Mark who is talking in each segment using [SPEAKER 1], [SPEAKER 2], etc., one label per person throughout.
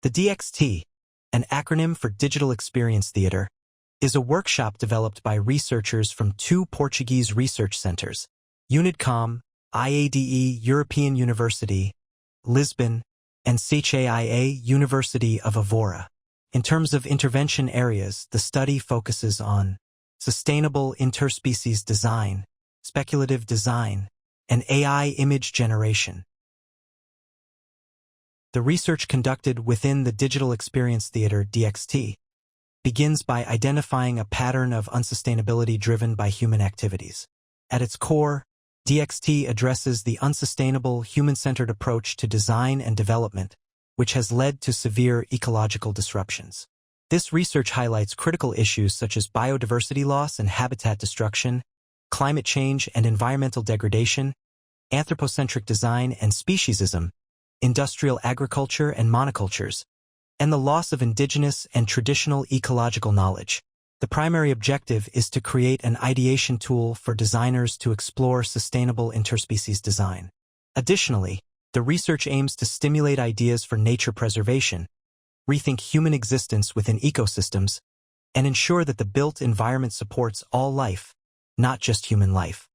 [SPEAKER 1] The DXT, an acronym for Digital Experience Theatre, is a workshop developed by researchers from two Portuguese research centers, UNIDCOM, IADE European University, Lisbon, and CHAIA University of Évora. In terms of intervention areas, the study focuses on sustainable interspecies design, speculative design, and AI image generation. The research conducted within the Digital Experience Theatre (DXT) begins by identifying a pattern of unsustainability driven by human activities. At its core, DXT addresses the unsustainable, human-centered approach to design and development, which has led to severe ecological disruptions. This research highlights critical issues such as biodiversity loss and habitat destruction, climate change and environmental degradation, anthropocentric design and speciesism, industrial agriculture and monocultures, and the loss of indigenous and traditional ecological knowledge. The primary objective is to create an ideation tool for designers to explore sustainable interspecies design. Additionally, the research aims to stimulate ideas for nature preservation, rethink human existence within ecosystems, and ensure that the built environment supports all life, not just human life.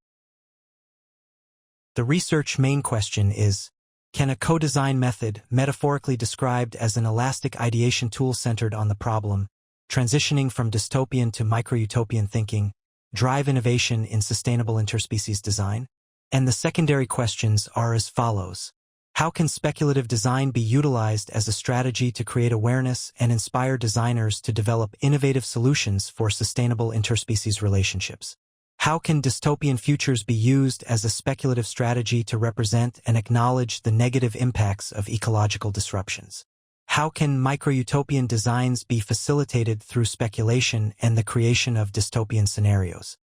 [SPEAKER 1] The research main question is, can a co-design method, metaphorically described as an elastic ideation tool centered on the problem, transitioning from dystopian to micro-utopian thinking, drive innovation in sustainable interspecies design? And the secondary questions are as follows. How can speculative design be utilized as a strategy to create awareness and inspire designers to develop innovative solutions for sustainable interspecies relationships? How can dystopian futures be used as a speculative strategy to represent and acknowledge the negative impacts of ecological disruptions? How can micro-utopian designs be facilitated through speculation and the creation of dystopian scenarios?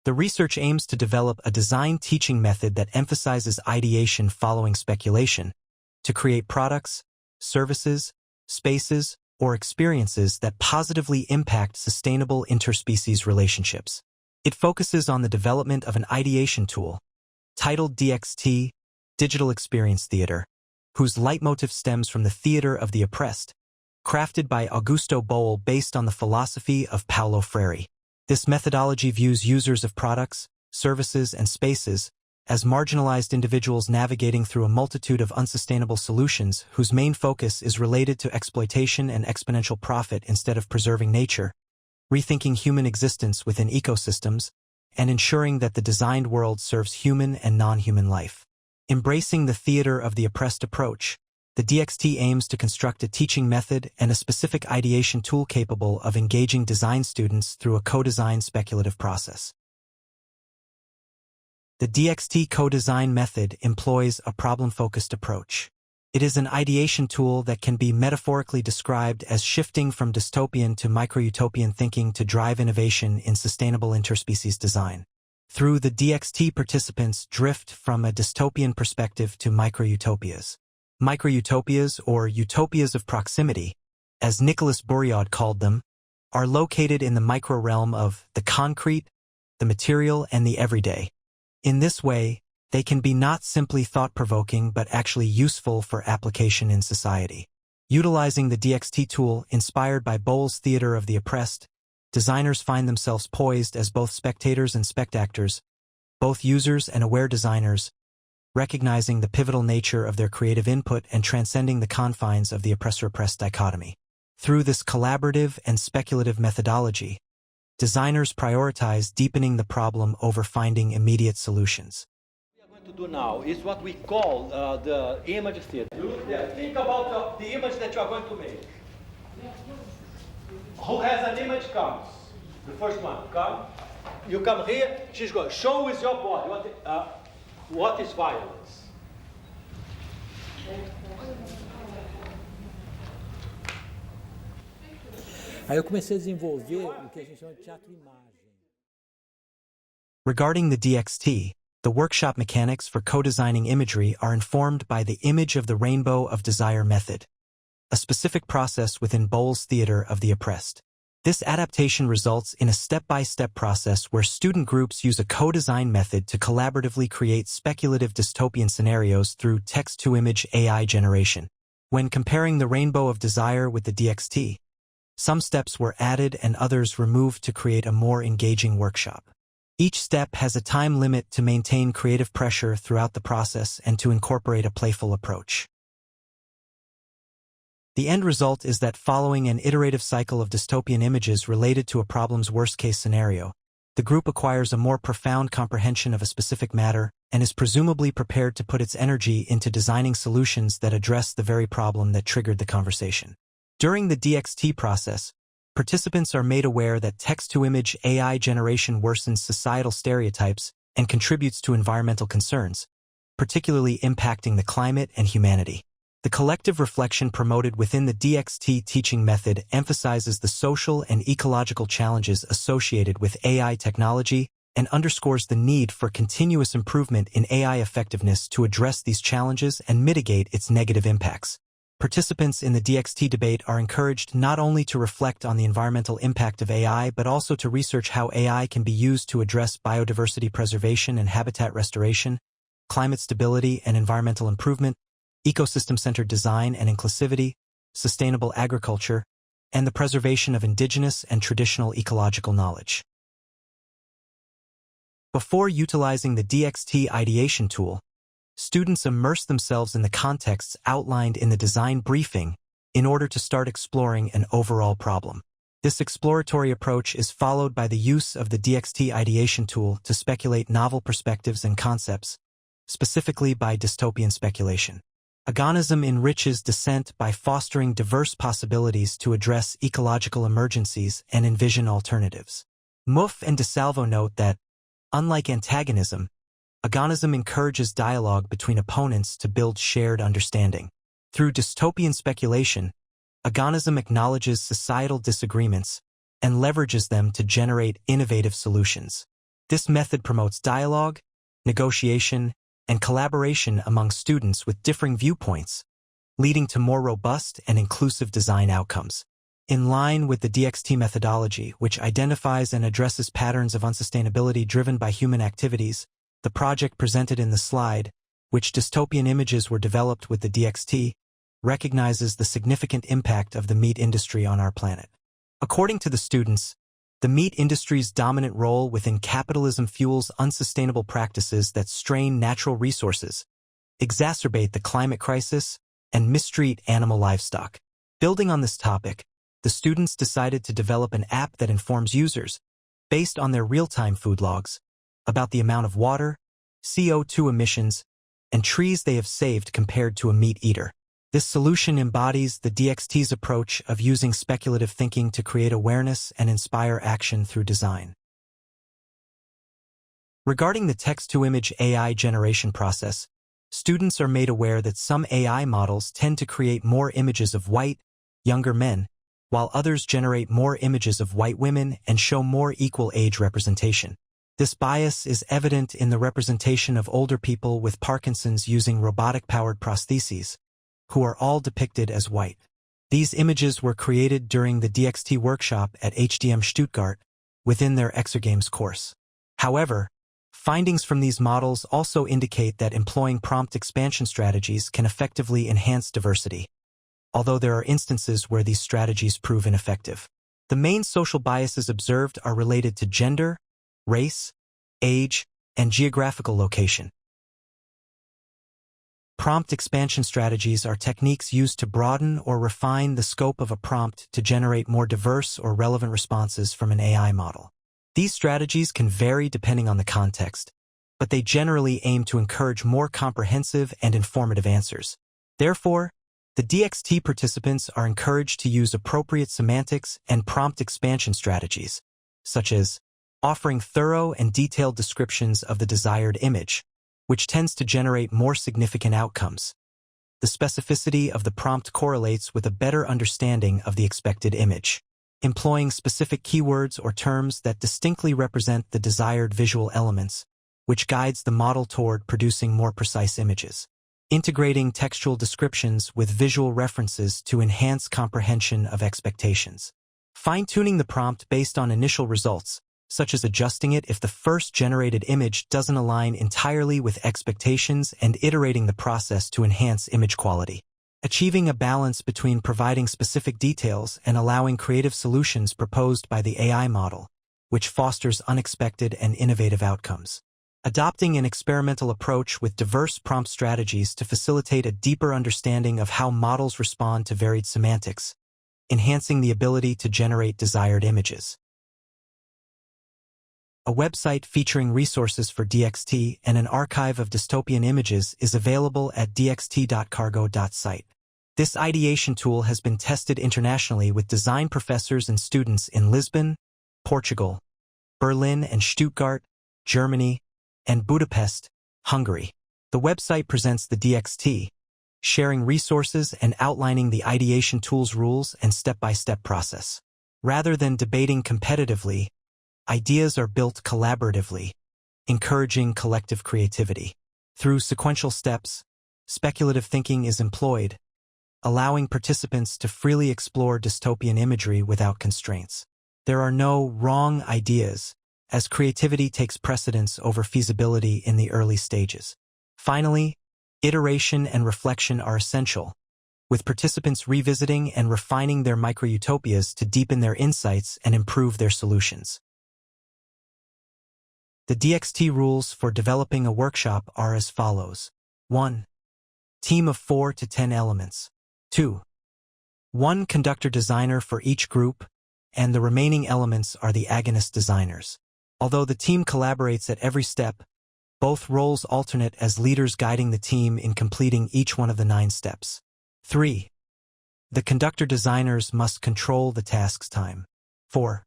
[SPEAKER 1] The research aims to develop a design teaching method that emphasizes ideation following speculation to create products, services, spaces, or experiences that positively impact sustainable interspecies relationships. It focuses on the development of an ideation tool, titled DXT, Digital Experience Theatre, whose leitmotif stems from the theater of the oppressed, crafted by Augusto Boal based on the philosophy of Paulo Freire. This methodology views users of products, services, and spaces as marginalized individuals navigating through a multitude of unsustainable solutions whose main focus is related to exploitation and exponential profit instead of preserving nature, rethinking human existence within ecosystems, and ensuring that the designed world serves human and non-human life. Embracing the theater of the oppressed approach, the DXT aims to construct a teaching method and a specific ideation tool capable of engaging design students through a co-design speculative process. The DXT co-design method employs a problem-focused approach. It is an ideation tool that can be metaphorically described as shifting from dystopian to micro-utopian thinking to drive innovation in sustainable interspecies design. Through the DXT, participants drift from a dystopian perspective to micro-utopias. Micro-utopias, or utopias of proximity, as Nicolas Bourriaud called them, are located in the micro-realm of the concrete, the material, and the everyday. In this way, they can be not simply thought-provoking but actually useful for application in society. Utilizing the DXT tool inspired by Boal's theater of the oppressed, designers find themselves poised as both spectators and spectators, both users and aware designers, recognizing the pivotal nature of their creative input and transcending the confines of the oppressor-oppressed dichotomy. Through this collaborative and speculative methodology, designers prioritize deepening the problem over finding immediate solutions.
[SPEAKER 2] What we are going to do now is what we call the image theater. Think about the image that you are going to make. Who has an image comes. The first one, come. You come here, she's going, show with your body what is violence.
[SPEAKER 3] Aí eu comecei a desenvolver o que a gente chama de teatro-imagem.
[SPEAKER 1] Regarding the DXT, the workshop mechanics for co-designing imagery are informed by the image of the rainbow of desire method, a specific process within Boal's theater of the oppressed. This adaptation results in a step-by-step process where student groups use a co-design method to collaboratively create speculative dystopian scenarios through text-to-image AI generation. When comparing the rainbow of desire with the DXT, some steps were added and others removed to create a more engaging workshop. Each step has a time limit to maintain creative pressure throughout the process and to incorporate a playful approach. The end result is that following an iterative cycle of dystopian images related to a problem's worst-case scenario, the group acquires a more profound comprehension of a specific matter and is presumably prepared to put its energy into designing solutions that address the very problem that triggered the conversation. During the DXT process, participants are made aware that text-to-image AI generation worsens societal stereotypes and contributes to environmental concerns, particularly impacting the climate and humanity. The collective reflection promoted within the DXT teaching method emphasizes the social and ecological challenges associated with AI technology and underscores the need for continuous improvement in AI effectiveness to address these challenges and mitigate its negative impacts. Participants in the DXT debate are encouraged not only to reflect on the environmental impact of AI, but also to research how AI can be used to address biodiversity preservation and habitat restoration, climate stability and environmental improvement, ecosystem-centered design and inclusivity, sustainable agriculture, and the preservation of indigenous and traditional ecological knowledge. Before utilizing the DXT ideation tool, students immerse themselves in the contexts outlined in the design briefing in order to start exploring an overall problem. This exploratory approach is followed by the use of the DXT ideation tool to speculate novel perspectives and concepts, specifically by dystopian speculation. Agonism enriches dissent by fostering diverse possibilities to address ecological emergencies and envision alternatives. Mouffe and DeSalvo note that, unlike antagonism, agonism encourages dialogue between opponents to build shared understanding. Through dystopian speculation, agonism acknowledges societal disagreements and leverages them to generate innovative solutions. This method promotes dialogue, negotiation, and collaboration among students with differing viewpoints, leading to more robust and inclusive design outcomes. In line with the DXT methodology, which identifies and addresses patterns of unsustainability driven by human activities, the project presented in the slide, which dystopian images were developed with the DXT, recognizes the significant impact of the meat industry on our planet. According to the students, the meat industry's dominant role within capitalism fuels unsustainable practices that strain natural resources, exacerbate the climate crisis, and mistreat animal livestock. Building on this topic, the students decided to develop an app that informs users, based on their real-time food logs, about the amount of water, CO2 emissions, and trees they have saved compared to a meat eater. This solution embodies the DXT's approach of using speculative thinking to create awareness and inspire action through design. Regarding the text-to-image AI generation process, students are made aware that some AI models tend to create more images of white, younger men, while others generate more images of white women and show more equal age representation. This bias is evident in the representation of older people with Parkinson's using robotic-powered prostheses, who are all depicted as white. These images were created during the DXT workshop at HDM Stuttgart within their Exergames course. However, findings from these models also indicate that employing prompt expansion strategies can effectively enhance diversity, although there are instances where these strategies prove ineffective. The main social biases observed are related to gender, race, age, and geographical location. Prompt expansion strategies are techniques used to broaden or refine the scope of a prompt to generate more diverse or relevant responses from an AI model. These strategies can vary depending on the context, but they generally aim to encourage more comprehensive and informative answers. Therefore, the DXT participants are encouraged to use appropriate semantics and prompt expansion strategies, such as offering thorough and detailed descriptions of the desired image, which tends to generate more significant outcomes. The specificity of the prompt correlates with a better understanding of the expected image. Employing specific keywords or terms that distinctly represent the desired visual elements, which guides the model toward producing more precise images. Integrating textual descriptions with visual references to enhance comprehension of expectations. Fine-tuning the prompt based on initial results, such as adjusting it if the first generated image doesn't align entirely with expectations and iterating the process to enhance image quality. achieving a balance between providing specific details and allowing creative solutions proposed by the AI model, which fosters unexpected and innovative outcomes. Adopting an experimental approach with diverse prompt strategies to facilitate a deeper understanding of how models respond to varied semantics, enhancing the ability to generate desired images. A website featuring resources for DXT and an archive of dystopian images is available at dxt.cargo.site. This ideation tool has been tested internationally with design professors and students in Lisbon, Portugal, Berlin and Stuttgart, Germany, and Budapest, Hungary. The website presents the DXT, sharing resources and outlining the ideation tool's rules and step-by-step process. Rather than debating competitively, ideas are built collaboratively, encouraging collective creativity. Through sequential steps, speculative thinking is employed, allowing participants to freely explore dystopian imagery without constraints. There are no wrong ideas, as creativity takes precedence over feasibility in the early stages. Finally, iteration and reflection are essential, with participants revisiting and refining their micro-utopias to deepen their insights and improve their solutions. The DXT rules for developing a workshop are as follows. 1. Team of 4 to 10 elements. 2. 1 conductor designer for each group, and the remaining elements are the agonist designers. Although the team collaborates at every step, both roles alternate as leaders guiding the team in completing each one of the 9 steps. 3. The conductor designers must control the task's time. 4.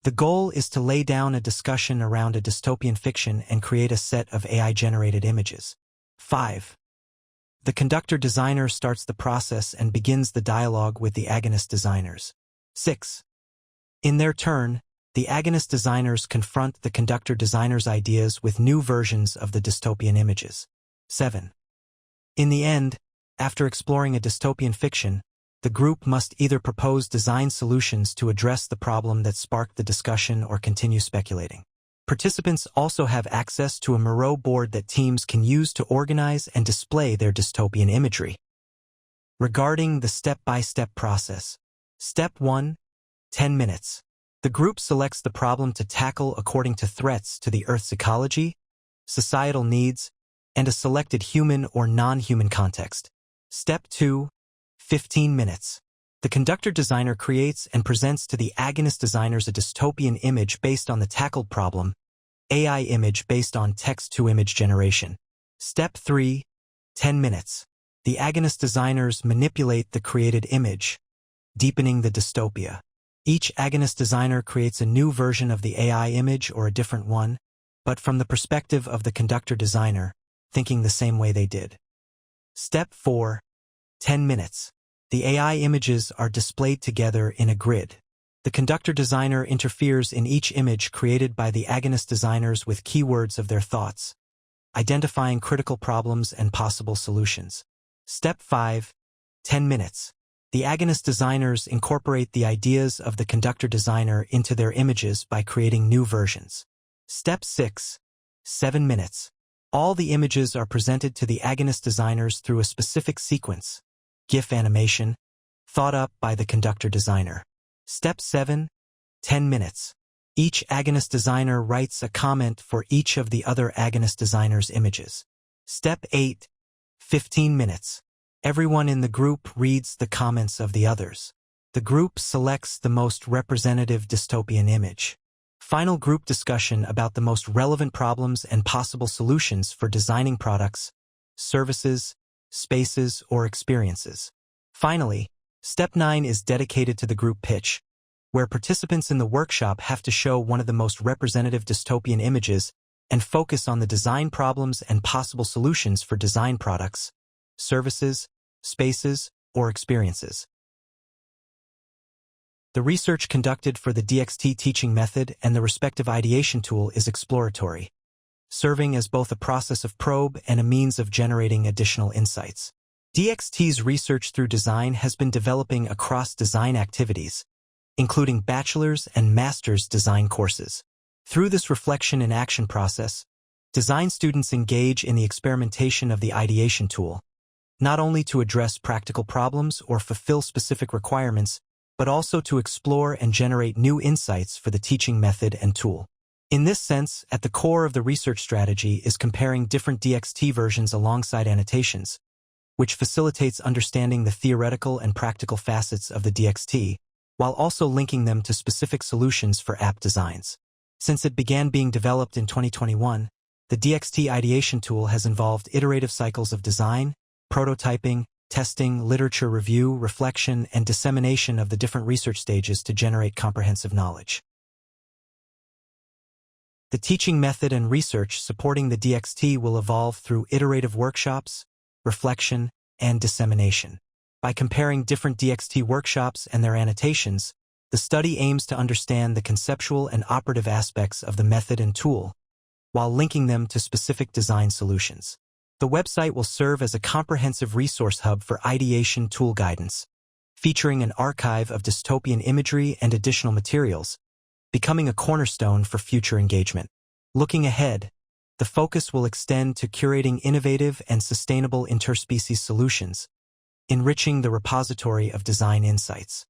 [SPEAKER 1] The goal is to lay down a discussion around a dystopian fiction and create a set of AI-generated images. 5. The conductor designer starts the process and begins the dialogue with the agonist designers. 6. In their turn, the agonist designers confront the conductor designers' ideas with new versions of the dystopian images. 7. In the end, after exploring a dystopian fiction, the group must either propose design solutions to address the problem that sparked the discussion or continue speculating. Participants also have access to a Miro board that teams can use to organize and display their dystopian imagery. Regarding the step-by-step process. Step 1. 10 minutes. The group selects the problem to tackle according to threats to the Earth's ecology, societal needs, and a selected human or non-human context. Step 2. 15 minutes. The conductor designer creates and presents to the agonist designers a dystopian image based on the tackled problem, AI image based on text-to-image generation. Step 3. 10 minutes. The agonist designers manipulate the created image, deepening the dystopia. Each agonist designer creates a new version of the AI image or a different one, but from the perspective of the conductor designer, thinking the same way they did. Step 4. 10 minutes. The AI images are displayed together in a grid. The conductor designer interferes in each image created by the agonist designers with keywords of their thoughts, identifying critical problems and possible solutions. Step 5. 10 minutes. The agonist designers incorporate the ideas of the conductor designer into their images by creating new versions. Step 6. 7 minutes. All the images are presented to the agonist designers through a specific sequence, GIF animation, thought up by the conductor designer. Step 7. 10 minutes. Each agonist designer writes a comment for each of the other agonist designers' images. Step 8. 15 minutes. Everyone in the group reads the comments of the others. The group selects the most representative dystopian image. Final group discussion about the most relevant problems and possible solutions for designing products, services, spaces, or experiences. Finally, Step 9 is dedicated to the group pitch, where participants in the workshop have to show one of the most representative dystopian images and focus on the design problems and possible solutions for design products, services, spaces, or experiences. The research conducted for the DXT teaching method and the respective ideation tool is exploratory, serving as both a process of probe and a means of generating additional insights. DXT's research through design has been developing across design activities, including bachelor's and master's design courses. Through this reflection and action process, design students engage in the experimentation of the ideation tool, not only to address practical problems or fulfill specific requirements, but also to explore and generate new insights for the teaching method and tool. In this sense, at the core of the research strategy is comparing different DXT versions alongside annotations, which facilitates understanding the theoretical and practical facets of the DXT, while also linking them to specific solutions for app designs. Since it began being developed in 2021, the DXT ideation tool has involved iterative cycles of design, prototyping, testing, literature review, reflection, and dissemination of the different research stages to generate comprehensive knowledge. The teaching method and research supporting the DXT will evolve through iterative workshops, reflection, and dissemination. By comparing different DXT workshops and their annotations, the study aims to understand the conceptual and operative aspects of the method and tool, while linking them to specific design solutions. The website will serve as a comprehensive resource hub for ideation tool guidance, featuring an archive of dystopian imagery and additional materials, becoming a cornerstone for future engagement. Looking ahead, the focus will extend to curating innovative and sustainable interspecies solutions, enriching the repository of design insights.